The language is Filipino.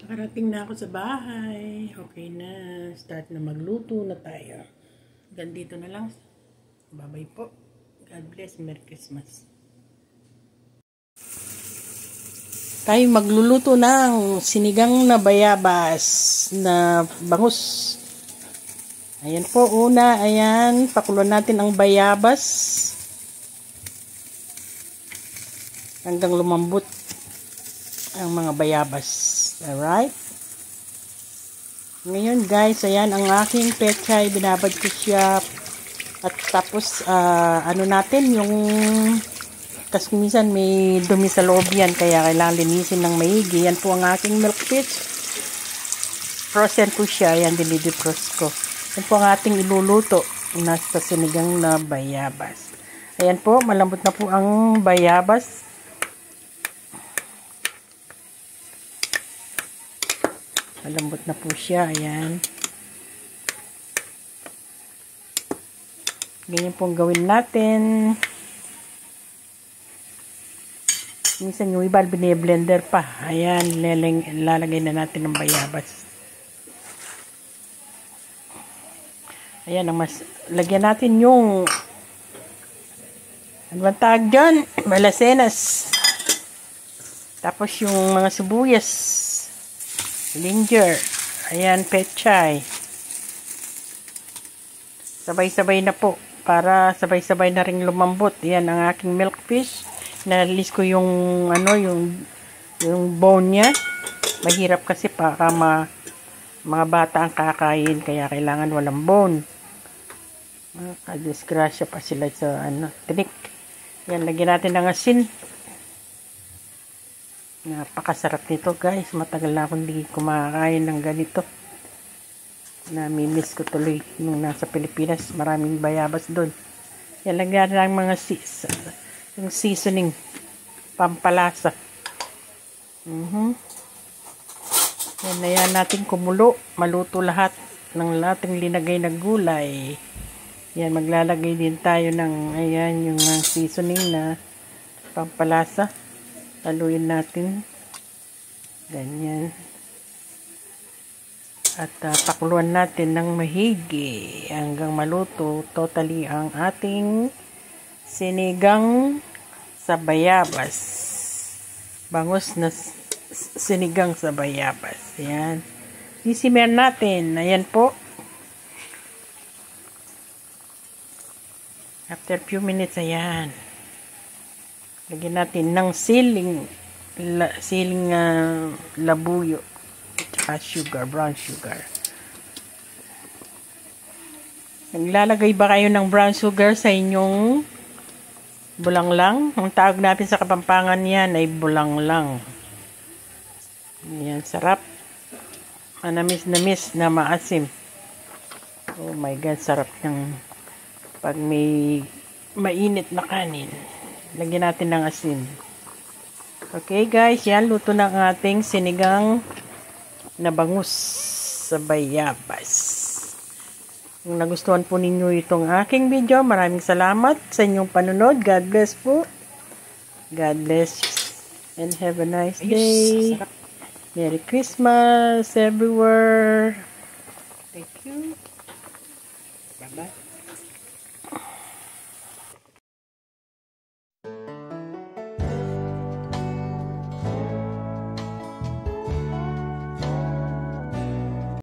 Nakarating na ako sa bahay. Okay na. Start na magluto na tayo. Ganito na lang. Bye-bye po. God bless. Merry Christmas. Tayo magluluto ng sinigang na bayabas na bangus. Ayan po. Una, ayan. Pakuluan natin ang bayabas. Hanggang lumambot ang mga bayabas. Alright? Ngayon guys, ayan ang aking pechay. Binabad ko siya. At tapos, ano natin, yung kasi minsan may dumi sa loob yan. Kaya kailangan linisin ng maigi. Yan po ang aking milk peach. Frozen po siya. Ayan, dinidefrost ko. Yan po ang ating iluluto. Nasa sinigang na bayabas. Ayan po, malambot na po ang bayabas. Malambot na po siya. Ayan. Ganyan pong gawin natin. Minsan yung iba bine-blender pa. Ayan. Lalagay na natin ng bayabas. Ayan. Lagyan natin yung ano bang tawag dyan? Malasenas. Tapos yung mga sibuyas. Ginger. Ayan, pechay. Sabay-sabay na po. Para sabay-sabay na rin lumambot. Ayan, ang aking milk fish. Nalis ko yung, yung bone niya. Mahirap kasi para mga bata ang kakain. Kaya kailangan walang bone. Makadisgrasya pa sila sa, tinik. Ayan, lagyan natin ng asin. Napakasarap nito guys. Matagal na akong hindi kumakain ng ganito. Namimiss ko tuloy nung nasa Pilipinas. Maraming bayabas doon. Yan, lagyan ng mga yung seasoning. Pampalasa. Yan na yan natin kumulo. Maluto lahat ng ating linagay na gulay. Yan, maglalagay din tayo ng ayan yung seasoning na pampalasa. Haluin natin. Ganyan. At pakuluan natin ng mahigi hanggang maluto totally ang ating sinigang sa bayabas. Bangus na sinigang sa bayabas. Ayan. Sisimmer natin. Ayan po. After few minutes, ayan. Lagyan natin ng siling labuyo at sugar, brown sugar. Naglalagay ba kayo ng brown sugar sa inyong bulanglang? Ang tawag natin sa Kapampangan yan ay bulanglang. Ayan, sarap. Manamis-namis na maasim. Oh my God, sarap ng pag may mainit na kanin. Lagyan natin ng asin. Okay guys, yan. Luto na ang ating sinigang na bangus sa bayabas. Kung nagustuhan po ninyo itong aking video, maraming salamat sa inyong panunod. God bless po. God bless and have a nice day. Merry Christmas everywhere. Thank you. Bye-bye.